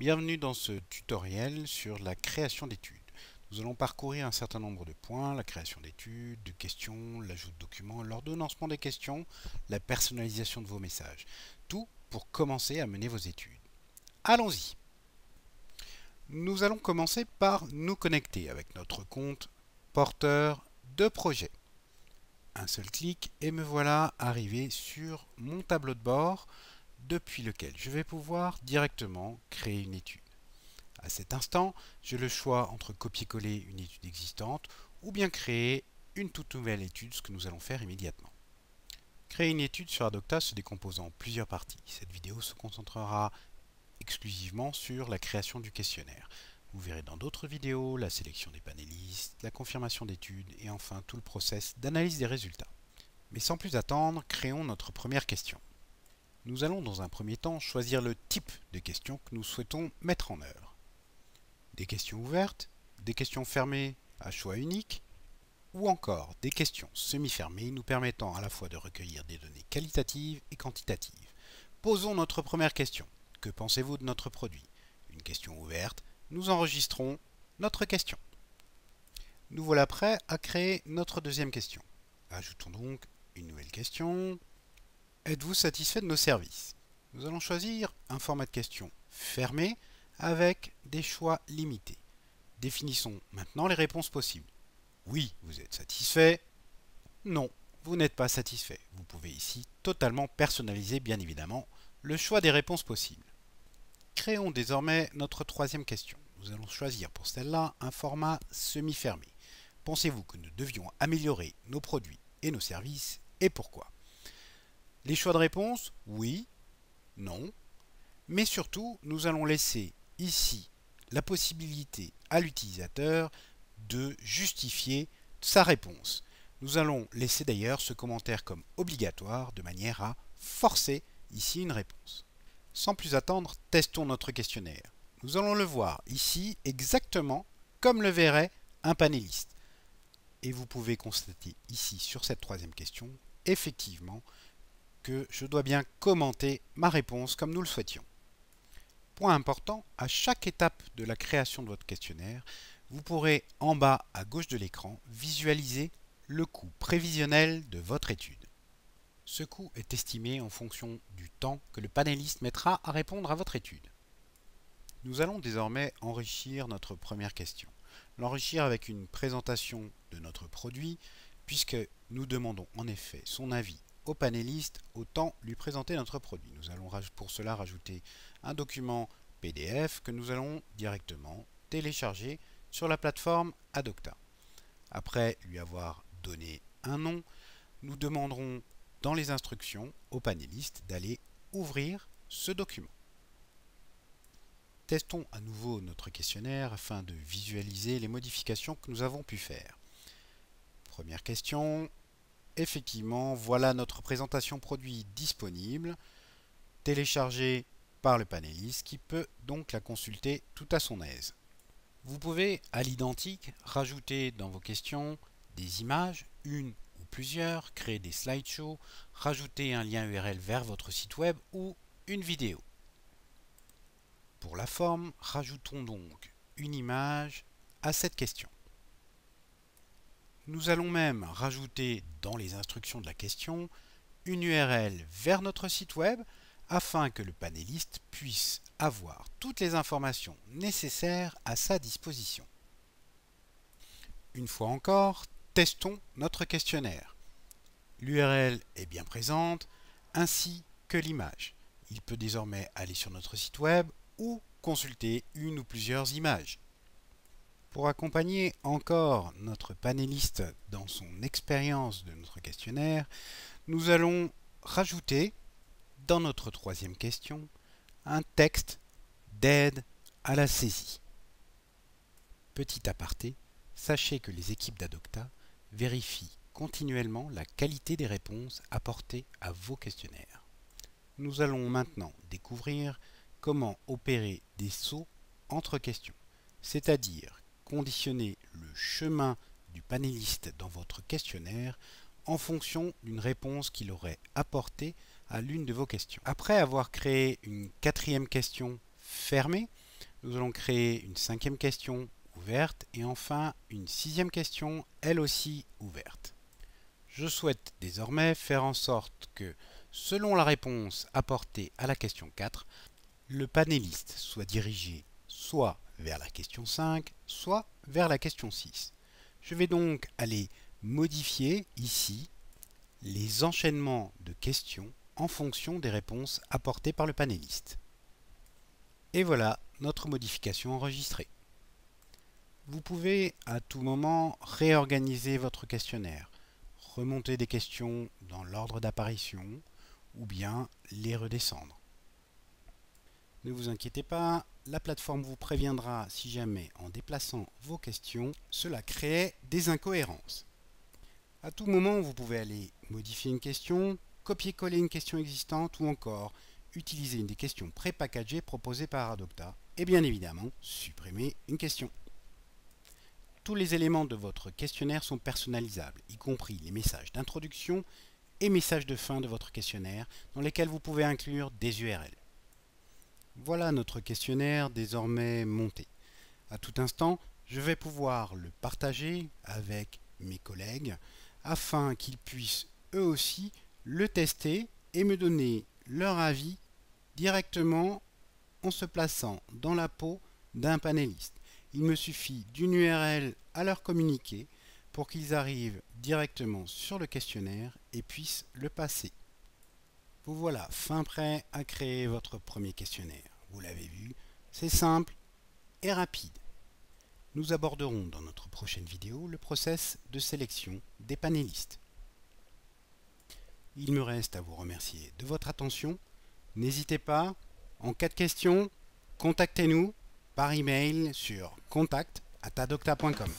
Bienvenue dans ce tutoriel sur la création d'études. Nous allons parcourir un certain nombre de points, la création d'études, de questions, l'ajout de documents, l'ordonnancement des questions, la personnalisation de vos messages. Tout pour commencer à mener vos études. Allons-y! Nous allons commencer par nous connecter avec notre compte porteur de projet. Un seul clic et me voilà arrivé sur mon tableau de bord depuis lequel je vais pouvoir directement créer une étude. À cet instant, j'ai le choix entre copier-coller une étude existante ou bien créer une toute nouvelle étude, ce que nous allons faire immédiatement. Créer une étude sur Adocta se décompose en plusieurs parties. Cette vidéo se concentrera exclusivement sur la création du questionnaire. Vous verrez dans d'autres vidéos la sélection des panélistes, la confirmation d'études et enfin tout le process d'analyse des résultats. Mais sans plus attendre, créons notre première question. Nous allons dans un premier temps choisir le type de questions que nous souhaitons mettre en œuvre. Des questions ouvertes, des questions fermées à choix unique, ou encore des questions semi-fermées nous permettant à la fois de recueillir des données qualitatives et quantitatives. Posons notre première question. Que pensez-vous de notre produit? Une question ouverte, nous enregistrons notre question. Nous voilà prêts à créer notre deuxième question. Ajoutons donc une nouvelle question. Êtes-vous satisfait de nos services? Nous allons choisir un format de question fermé avec des choix limités. Définissons maintenant les réponses possibles. Oui, vous êtes satisfait. Non, vous n'êtes pas satisfait. Vous pouvez ici totalement personnaliser, bien évidemment, le choix des réponses possibles. Créons désormais notre troisième question. Nous allons choisir pour celle-là un format semi-fermé. Pensez-vous que nous devions améliorer nos produits et nos services et pourquoi? Les choix de réponse, oui, non, mais surtout, nous allons laisser ici la possibilité à l'utilisateur de justifier sa réponse. Nous allons laisser d'ailleurs ce commentaire comme obligatoire de manière à forcer ici une réponse. Sans plus attendre, testons notre questionnaire. Nous allons le voir ici exactement comme le verrait un panéliste. Et vous pouvez constater ici sur cette troisième question, effectivement, que je dois bien commenter ma réponse comme nous le souhaitions. Point important, à chaque étape de la création de votre questionnaire, vous pourrez en bas à gauche de l'écran visualiser le coût prévisionnel de votre étude. Ce coût est estimé en fonction du temps que le panéliste mettra à répondre à votre étude. Nous allons désormais enrichir notre première question. L'enrichir avec une présentation de notre produit, puisque nous demandons en effet son avis au panéliste, autant lui présenter notre produit. Nous allons pour cela rajouter un document PDF que nous allons directement télécharger sur la plateforme Adocta. Après lui avoir donné un nom, nous demanderons dans les instructions au panéliste d'aller ouvrir ce document. Testons à nouveau notre questionnaire afin de visualiser les modifications que nous avons pu faire. Première question. Effectivement, voilà notre présentation produit disponible, téléchargée par le panéliste qui peut donc la consulter tout à son aise. Vous pouvez, à l'identique, rajouter dans vos questions des images, une ou plusieurs, créer des slideshows, rajouter un lien URL vers votre site web ou une vidéo. Pour la forme, rajoutons donc une image à cette question. Nous allons même rajouter dans les instructions de la question une URL vers notre site web afin que le panéliste puisse avoir toutes les informations nécessaires à sa disposition. Une fois encore, testons notre questionnaire. L'URL est bien présente, ainsi que l'image. Il peut désormais aller sur notre site web ou consulter une ou plusieurs images. Pour accompagner encore notre panéliste dans son expérience de notre questionnaire, nous allons rajouter dans notre troisième question un texte d'aide à la saisie. Petit aparté, sachez que les équipes d'Adocta vérifient continuellement la qualité des réponses apportées à vos questionnaires. Nous allons maintenant découvrir comment opérer des sauts entre questions, c'est-à-dire conditionner le chemin du panéliste dans votre questionnaire en fonction d'une réponse qu'il aurait apportée à l'une de vos questions. Après avoir créé une quatrième question fermée, Nous allons créer une 5e question ouverte et enfin une 6e question, elle aussi ouverte. Je souhaite désormais faire en sorte que, selon la réponse apportée à la question 4, le panéliste soit dirigé soit vers la question 5, soit vers la question 6. Je vais donc aller modifier ici les enchaînements de questions en fonction des réponses apportées par le panéliste. Et voilà notre modification enregistrée. Vous pouvez à tout moment réorganiser votre questionnaire, remonter des questions dans l'ordre d'apparition ou bien les redescendre. Ne vous inquiétez pas, la plateforme vous préviendra si jamais en déplaçant vos questions, cela crée des incohérences. À tout moment, vous pouvez aller modifier une question, copier-coller une question existante ou encore utiliser une des questions pré-packagées proposées par Adopta et bien évidemment supprimer une question. Tous les éléments de votre questionnaire sont personnalisables, y compris les messages d'introduction et messages de fin de votre questionnaire dans lesquels vous pouvez inclure des URL. Voilà notre questionnaire désormais monté. À tout instant, je vais pouvoir le partager avec mes collègues afin qu'ils puissent eux aussi le tester et me donner leur avis directement en se plaçant dans la peau d'un panéliste. Il me suffit d'une URL à leur communiquer pour qu'ils arrivent directement sur le questionnaire et puissent le passer. Vous voilà fin prêt à créer votre premier questionnaire. Vous l'avez vu, c'est simple et rapide. Nous aborderons dans notre prochaine vidéo le process de sélection des panélistes. Il me reste à vous remercier de votre attention. N'hésitez pas, en cas de questions, contactez-nous par email sur contact@adopta.com.